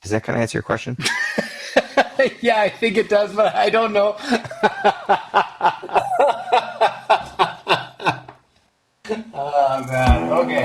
Does that kind of answer your question? Yeah, I think it does, but I don't know. Oh man. Okay.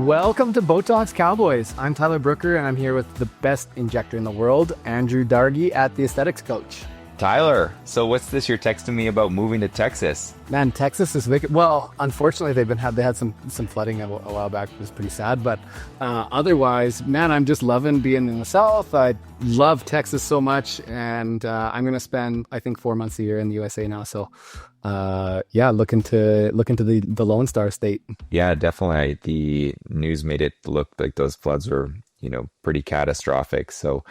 Welcome to Botox Cowboys. I'm Tyler Brooker, and I'm here with the best injector in the world, Andrew Dargy at the Aesthetics Coach. Tyler, so what's this you're texting me about moving to Texas? Man, Texas is wicked. Well, unfortunately, they had some flooding a while back. It was pretty sad, but otherwise, man, I'm just loving being in the South. I love Texas so much, and I'm gonna spend, I think, 4 months a year in the USA now. So, yeah, looking to the Lone Star State. Yeah, definitely. The news made it look like those floods were, pretty catastrophic. So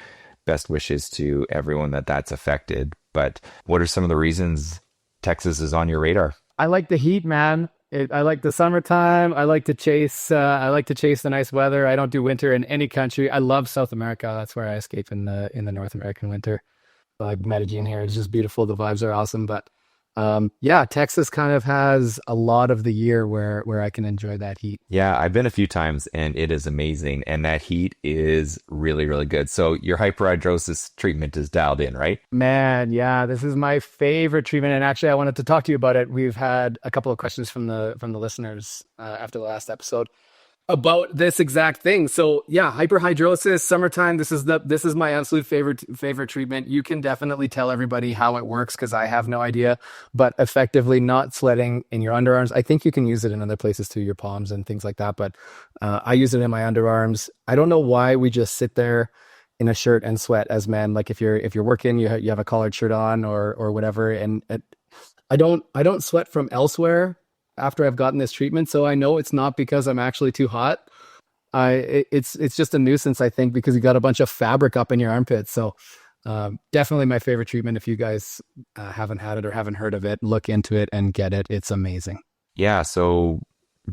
best wishes to everyone that's affected. But what are some of the reasons Texas is on your radar? I like the heat, man. I like the summertime. I like to chase. I like to chase the nice weather. I don't do winter in any country. I love South America. That's where I escape in the North American winter. Like Medellin here is just beautiful. The vibes are awesome. But yeah, Texas kind of has a lot of the year where I can enjoy that heat. Yeah, I've been a few times and it is amazing. And that heat is really, really good. So your hyperhidrosis treatment is dialed in, right? Man, yeah, this is my favorite treatment. And actually, I wanted to talk to you about it. We've had a couple of questions from the listeners after the last episode about this exact thing. So yeah, hyperhidrosis, summertime. This is my absolute favorite treatment. You can definitely tell everybody how it works because I have no idea. But effectively, not sweating in your underarms. I think you can use it in other places too, your palms and things like that. But I use it in my underarms. I don't know why we just sit there in a shirt and sweat as men. Like if you're working, you have a collared shirt on or whatever. And I don't sweat from elsewhere after I've gotten this treatment. So I know it's not because I'm actually too hot. It's just a nuisance, I think, because you got a bunch of fabric up in your armpits. So definitely my favorite treatment. If you guys haven't had it or haven't heard of it, look into it and get it. It's amazing. Yeah, so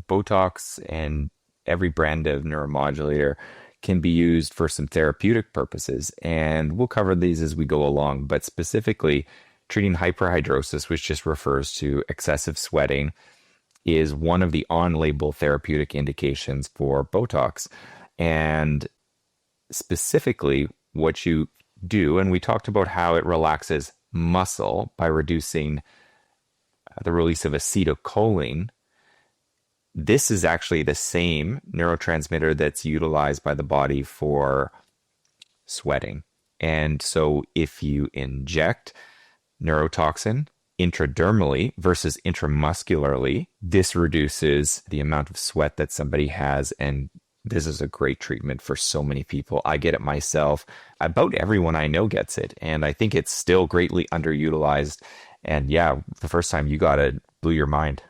Botox and every brand of neuromodulator can be used for some therapeutic purposes. And we'll cover these as we go along, but specifically treating hyperhidrosis, which just refers to excessive sweating, is one of the on-label therapeutic indications for Botox. And specifically what you do, and we talked about how it relaxes muscle by reducing the release of acetylcholine. This is actually the same neurotransmitter that's utilized by the body for sweating. And so if you inject neurotoxin intradermally versus intramuscularly, this reduces the amount of sweat that somebody has. And this is a great treatment for so many people. I get it myself. About everyone I know gets it. And I think it's still greatly underutilized. And yeah, the first time you got it blew your mind.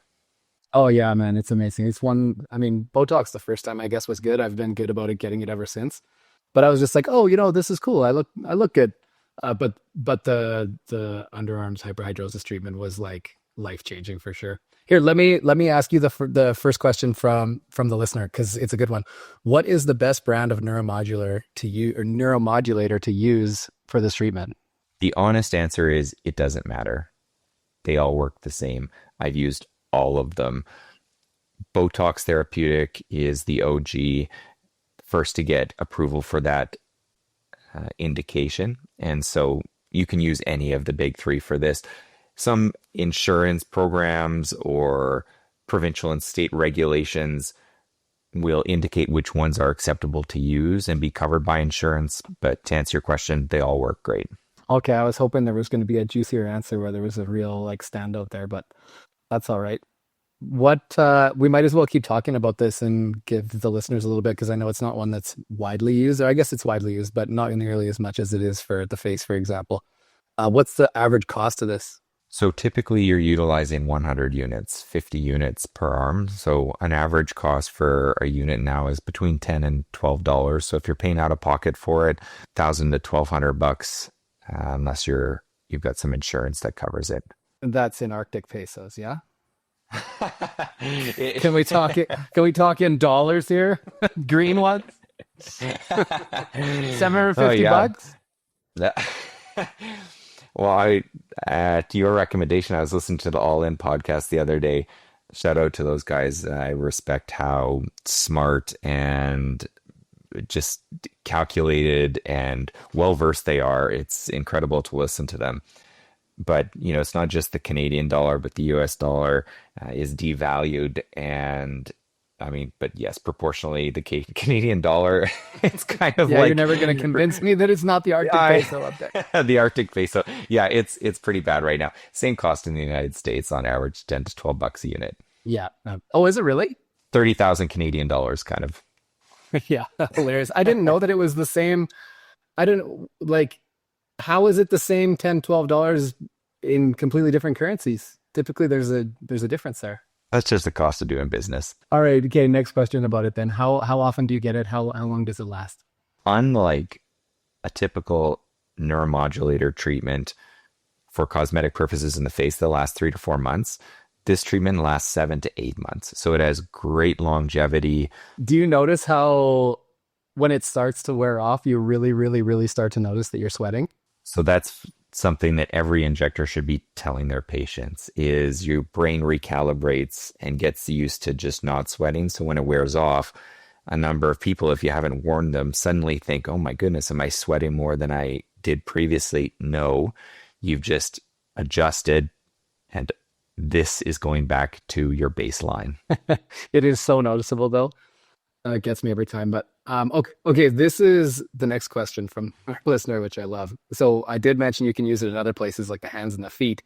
Oh yeah, man, it's amazing. Botox the first time I guess was good. I've been good about it, getting it ever since. But I was just like, oh, this is cool. I look good. But the underarms hyperhidrosis treatment was like life changing for sure. Here, let me ask you the first question from the listener because it's a good one. What is the best brand of neuromodulator to use for this treatment? The honest answer is it doesn't matter. They all work the same. I've used all of them. Botox Therapeutic is the OG, first to get approval for that indication. And so you can use any of the big three for this. Some insurance programs or provincial and state regulations will indicate which ones are acceptable to use and be covered by insurance. But to answer your question, they all work great. Okay, I was hoping there was going to be a juicier answer where there was a real standout there, but that's all right. What we might as well keep talking about this and give the listeners a little bit because I know it's not one that's widely used, or I guess it's widely used, but not nearly as much as it is for the face, for example. What's the average cost of this? So typically you're utilizing 100 units, 50 units per arm. So an average cost for a unit now is between $10 and $12. So if you're paying out of pocket for it, $1,000 to $1,200, unless you've got some insurance that covers it. That's in Arctic pesos, yeah? Can we talk in dollars here? Green ones? $750 bucks? Well, I at your recommendation, I was listening to the All In podcast the other day. Shout out to those guys. I respect how smart and just calculated and well versed they are. It's incredible to listen to them. But it's not just the Canadian dollar, but the US dollar is devalued. And I mean, but yes, proportionally, the Canadian dollar, it's kind of Yeah, you're like never going to convince me that it's not the Arctic I, peso up there. the Arctic peso. Yeah, it's pretty bad right now. Same cost in the United States on average, 10 to 12 bucks a unit. Yeah. Oh, is it really? 30,000 Canadian dollars kind of. Yeah, hilarious. I didn't know that it was the same. I didn't like, how is it the same $10, $12 in completely different currencies? Typically there's a difference there. That's just the cost of doing business. All right, okay, next question about it then. How often do you get it? How long does it last? Unlike a typical neuromodulator treatment for cosmetic purposes in the face that lasts 3 to 4 months, this treatment lasts 7 to 8 months. So it has great longevity. Do you notice how when it starts to wear off, you really, really, really start to notice that you're sweating? So that's something that every injector should be telling their patients is your brain recalibrates and gets used to just not sweating. So when it wears off, a number of people, if you haven't warned them, suddenly think, oh my goodness, am I sweating more than I did previously? No, you've just adjusted and this is going back to your baseline. It is so noticeable though. It gets me every time. But okay, this is the next question from our listener, which I love. So I did mention you can use it in other places like the hands and the feet.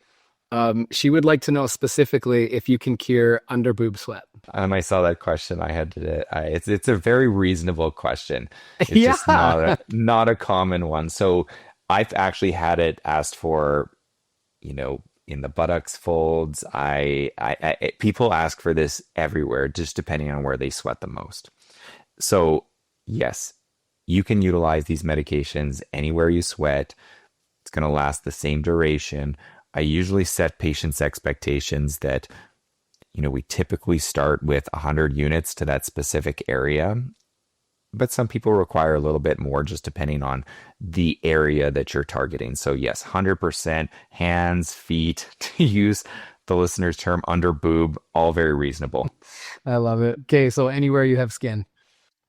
She would like to know specifically if you can cure underboob sweat. I saw that question. I had to. It's a very reasonable question. It's Yeah. just not a common one. So I've actually had it asked for, in the buttocks folds. People ask for this everywhere, just depending on where they sweat the most. So yes, you can utilize these medications anywhere you sweat. It's going to last the same duration. I usually set patients' expectations that, we typically start with 100 units to that specific area, but some people require a little bit more just depending on the area that you're targeting. So yes, 100% hands, feet, to use the listener's term, under boob, all very reasonable. I love it. Okay, so anywhere you have skin,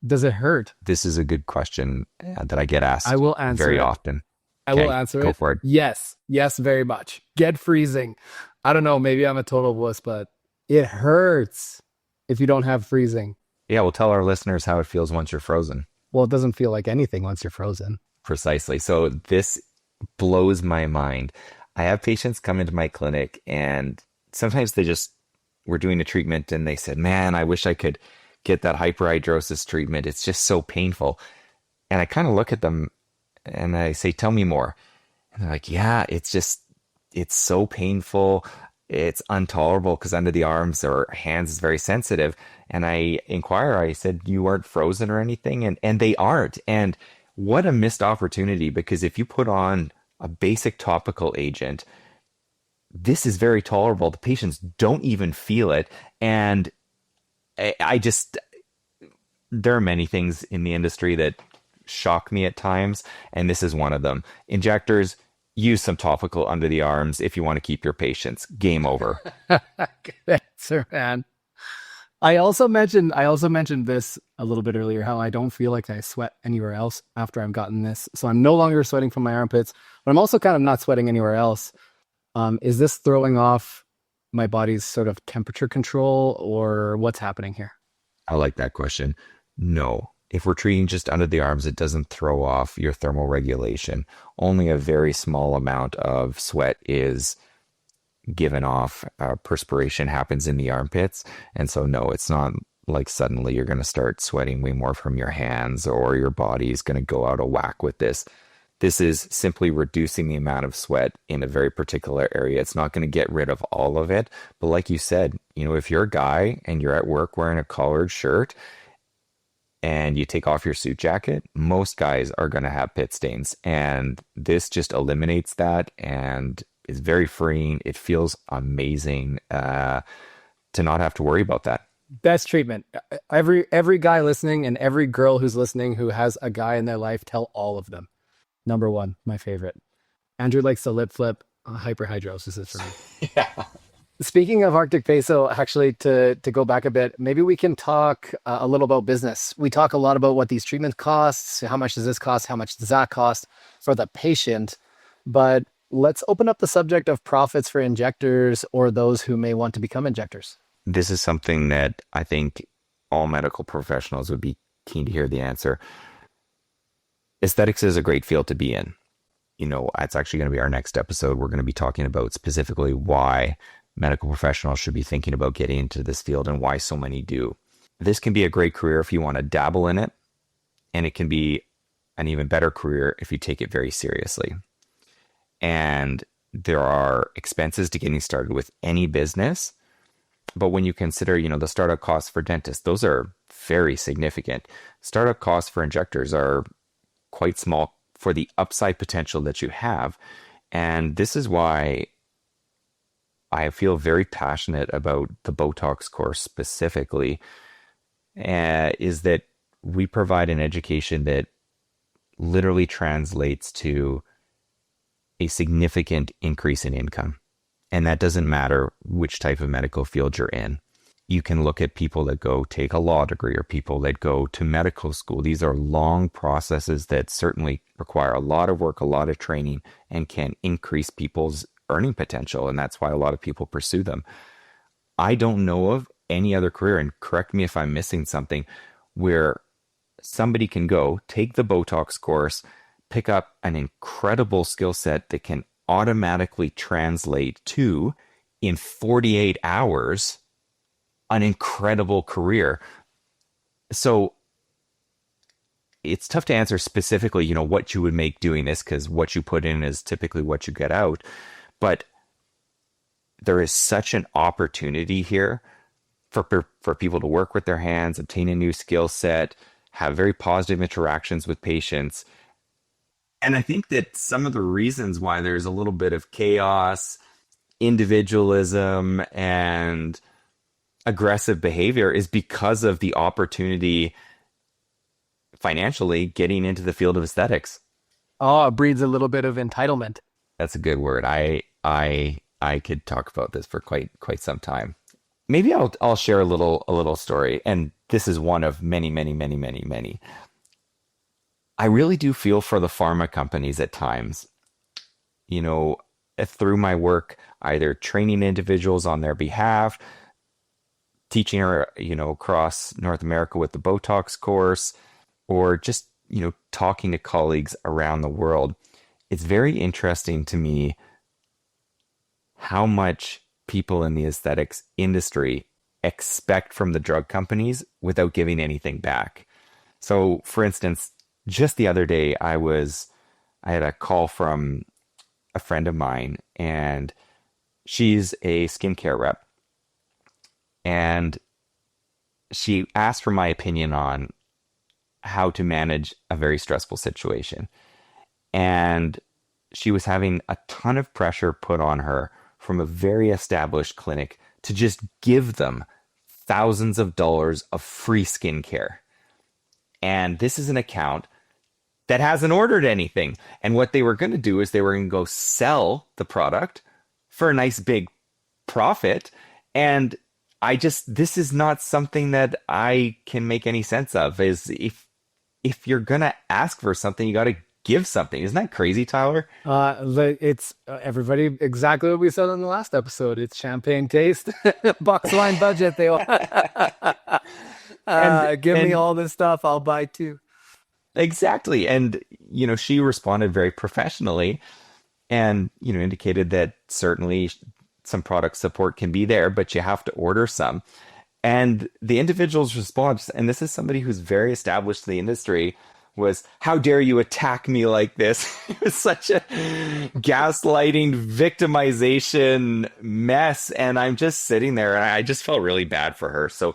does it hurt? This is a good question that I get asked I will answer very it. often. I will Okay, answer go it. for it. Yes. Yes, very much. Get freezing. I don't know. Maybe I'm a total wuss, but it hurts if you don't have freezing. Yeah, we'll tell our listeners how it feels once you're frozen. Well, it doesn't feel like anything once you're frozen. Precisely. So this blows my mind. I have patients come into my clinic and sometimes we're doing a treatment and they said, man, I wish I could get that hyperhidrosis treatment. It's just so painful. And I kind of look at them and I say, tell me more. And they're like, yeah, it's so painful. It's intolerable because under the arms or hands is very sensitive. And I inquire, I said, you weren't frozen or anything? And they aren't. And what a missed opportunity, because if you put on a basic topical agent, this is very tolerable. The patients don't even feel it. And I just, there are many things in the industry that shock me at times, and this is one of them. Injectors, use some topical under the arms if you want to keep your patients. Game over. Good answer, man. I also mentioned this a little bit earlier, how I don't feel like I sweat anywhere else after I've gotten this. So I'm no longer sweating from my armpits, but I'm also kind of not sweating anywhere else. Is this throwing off my body's sort of temperature control, or what's happening here? I like that question. No. If we're treating just under the arms, it doesn't throw off your thermoregulation. Only a very small amount of sweat is given off. Perspiration happens in the armpits. And so, no, it's not like suddenly you're going to start sweating way more from your hands or your body is going to go out of whack with this. This is simply reducing the amount of sweat in a very particular area. It's not going to get rid of all of it. But like you said, if you're a guy and you're at work wearing a collared shirt, and you take off your suit jacket, most guys are going to have pit stains. And this just eliminates that and is very freeing. It feels amazing to not have to worry about that. Best treatment. Every guy listening and every girl who's listening who has a guy in their life, tell all of them. Number one, my favorite. Andrew likes the lip flip. Hyperhidrosis is for me. Yeah. Speaking of Arctic Peso, actually, to go back a bit, maybe we can talk a little about business. We talk a lot about what these treatments costs, how much does this cost, how much does that cost for the patient, but let's open up the subject of profits for injectors or those who may want to become injectors. This is something that I think all medical professionals would be keen to hear the answer. Aesthetics is a great field to be in. It's actually going to be our next episode. We're going to be talking about specifically why medical professionals should be thinking about getting into this field and why so many do. This can be a great career if you want to dabble in it, and it can be an even better career if you take it very seriously. And there are expenses to getting started with any business. But when you consider, the startup costs for dentists, those are very significant. Startup costs for injectors are quite small for the upside potential that you have. And this is why I feel very passionate about the Botox course specifically, is that we provide an education that literally translates to a significant increase in income. And that doesn't matter which type of medical field you're in. You can look at people that go take a law degree or people that go to medical school. These are long processes that certainly require a lot of work, a lot of training, and can increase people's earning potential. And that's why a lot of people pursue them. I don't know of any other career, and correct me if I'm missing something, where somebody can go take the Botox course, pick up an incredible skill set that can automatically translate to, in 48 hours, an incredible career. So it's tough to answer specifically, what you would make doing this, because what you put in is typically what you get out. But there is such an opportunity here for people to work with their hands, obtain a new skill set, have very positive interactions with patients. And I think that some of the reasons why there's a little bit of chaos, individualism, and aggressive behavior is because of the opportunity financially getting into the field of aesthetics. Oh, it breeds a little bit of entitlement. That's a good word. I could talk about this for quite some time. Maybe I'll share a little story, and this is one of many, many, many, many, many. I really do feel for the pharma companies at times. Through my work, either training individuals on their behalf, teaching across North America with the Botox course, or just, talking to colleagues around the world. It's very interesting to me how much people in the aesthetics industry expect from the drug companies without giving anything back. So, for instance, just the other day, I had a call from a friend of mine, and she's a skincare rep. And she asked for my opinion on how to manage a very stressful situation. And she was having a ton of pressure put on her from a very established clinic to just give them thousands of dollars of free skincare. And this is an account that hasn't ordered anything. And what they were going to do is they were going to go sell the product for a nice big profit. And this is not something that I can make any sense of. Is if you're going to ask for something, you got to give something. Isn't that crazy, Tyler? It's everybody exactly what we said on the last episode. It's champagne taste, box wine budget. They all give me all this stuff. I'll buy two. Exactly. And, she responded very professionally and, indicated that certainly some product support can be there, but you have to order some. And the individual's response, and this is somebody who's very established in the industry, was, "How dare you attack me like this?" It was such a gaslighting, victimization mess. And I'm just sitting there and I just felt really bad for her. So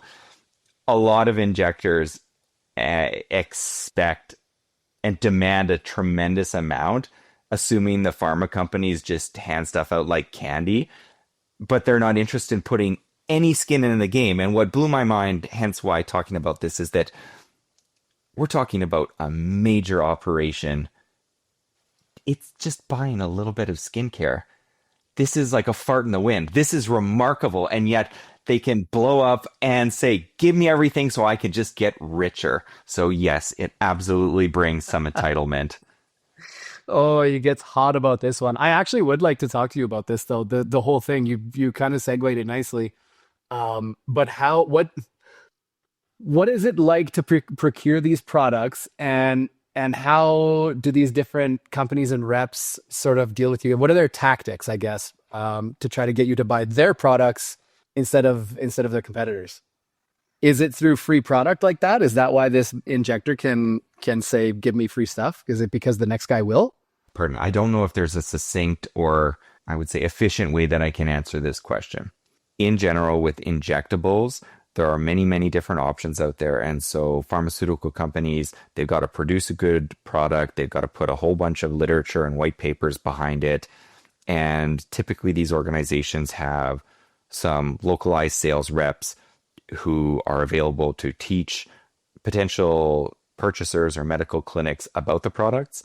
a lot of injectors expect and demand a tremendous amount, assuming the pharma companies just hand stuff out like candy, but they're not interested in putting any skin in the game. And what blew my mind, hence why talking about this, is that we're talking about a major operation it's just buying a little bit of skincare. This is like a fart in the wind. This is remarkable. And yet they can blow up and say, give me everything so I can just get richer. So, yes, it absolutely brings some entitlement. Oh, you get hot about this one. I actually would like to talk to you about this though. The whole thing. You kind of segued it nicely. But what is it like to procure these products, and how do these different companies and reps sort of deal with you? What are their tactics, I guess, to try to get you to buy their products instead of their competitors? Is it through free product like that? Is that why this injector can say, give me free stuff? Is it because the next guy will? Pardon, I don't know if there's a succinct or I would say efficient way that I can answer this question. In general, with injectables, there are many, many different options out there. And so pharmaceutical companies, they've got to produce a good product. They've got to put a whole bunch of literature and white papers behind it. And typically these organizations have some localized sales reps who are available to teach potential purchasers or medical clinics about the products.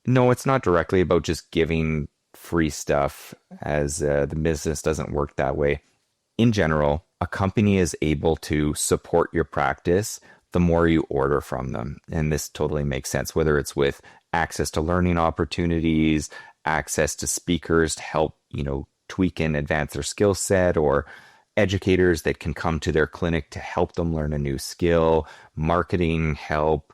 No, it's not directly about just giving free stuff, as the business doesn't work that way. In general, a company is able to support your practice the more you order from them. And this totally makes sense, whether it's with access to learning opportunities, access to speakers to help, tweak and advance their skill set, or educators that can come to their clinic to help them learn a new skill, marketing help.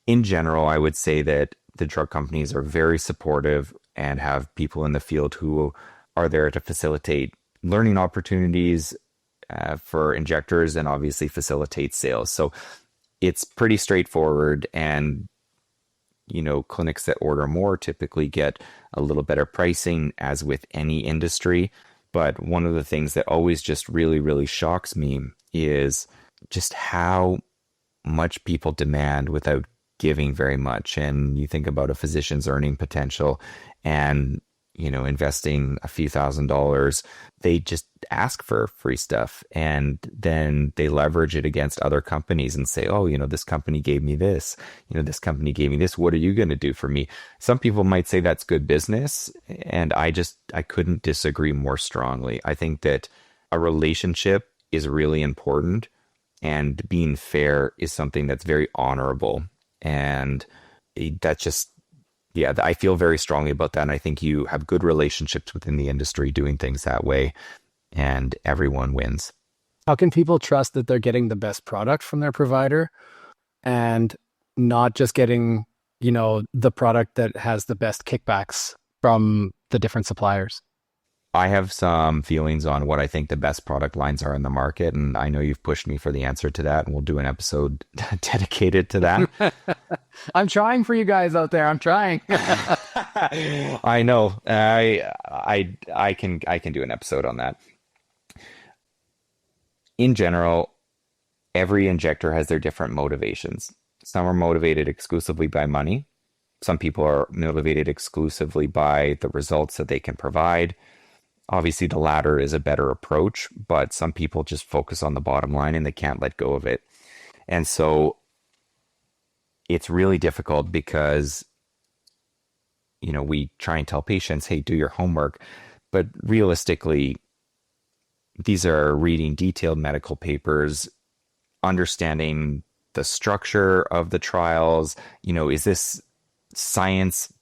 In general, I would say that the drug companies are very supportive and have people in the field who are there to facilitate learning opportunities for injectors and obviously facilitate sales. So it's pretty straightforward. And, clinics that order more typically get a little better pricing, as with any industry. But one of the things that always just really, really shocks me is just how much people demand without giving very much. And you think about a physician's earning potential and, investing a few $1,000s, they just ask for free stuff, and then they leverage it against other companies and say, oh, this company gave me this, this company gave me this. What are you going to do for me? Some people might say that's good business. And I couldn't disagree more strongly. I think that a relationship is really important, and being fair is something that's very honorable. And that just, yeah, I feel very strongly about that. And I think you have good relationships within the industry doing things that way, and everyone wins. How can people trust that they're getting the best product from their provider and not just getting, the product that has the best kickbacks from the different suppliers? I have some feelings on what I think the best product lines are in the market, and I know you've pushed me for the answer to that, and we'll do an episode dedicated to that. I'm trying for you guys out there. I'm trying. I know. I can do an episode on that. In general, every injector has their different motivations. Some are motivated exclusively by money. Some people are motivated exclusively by the results that they can provide. Obviously, the latter is a better approach, but some people just focus on the bottom line and they can't let go of it. And so it's really difficult because, we try and tell patients, hey, do your homework. But realistically, these are reading detailed medical papers, understanding the structure of the trials. Is this science,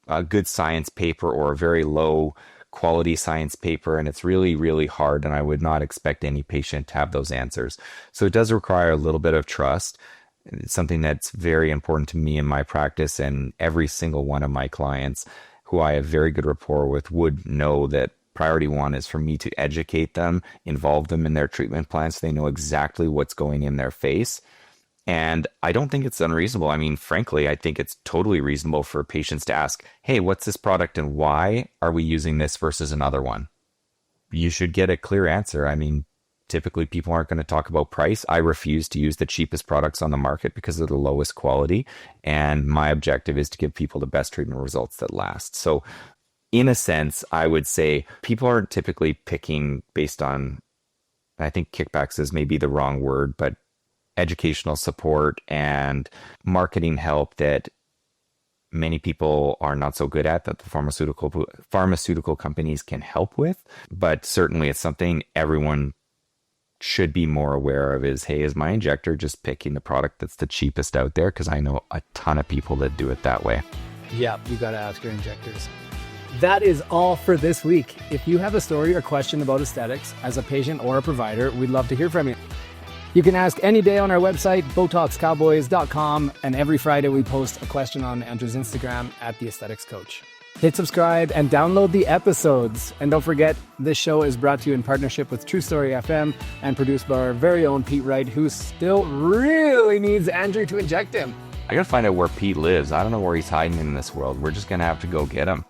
a good science paper, or a very low quality science paper? And it's really, really hard. And I would not expect any patient to have those answers. So it does require a little bit of trust. It's something that's very important to me in my practice, and every single one of my clients who I have very good rapport with would know that priority one is for me to educate them, involve them in their treatment plans so they know exactly what's going in their face. And I don't think it's unreasonable. I mean, frankly, I think it's totally reasonable for patients to ask, hey, what's this product and why are we using this versus another one? You should get a clear answer. I mean, typically people aren't going to talk about price. I refuse to use the cheapest products on the market because they're the lowest quality. And my objective is to give people the best treatment results that last. So in a sense, I would say people aren't typically picking based on, I think kickbacks is maybe the wrong word, but educational support and marketing help that many people are not so good at, that the pharmaceutical companies can help with. But certainly it's something everyone should be more aware of is, hey, is my injector just picking the product that's the cheapest out there? Because I know a ton of people that do it that way. Yeah, you got to ask your injectors. That is all for this week. If you have a story or question about aesthetics as a patient or a provider, we'd love to hear from you. You can ask any day on our website, BotoxCowboys.com, and every Friday we post a question on Andrew's Instagram @TheAestheticsCoach. Hit subscribe and download the episodes. And don't forget, this show is brought to you in partnership with True Story FM and produced by our very own Pete Wright, who still really needs Andrew to inject him. I gotta find out where Pete lives. I don't know where he's hiding in this world. We're just gonna have to go get him.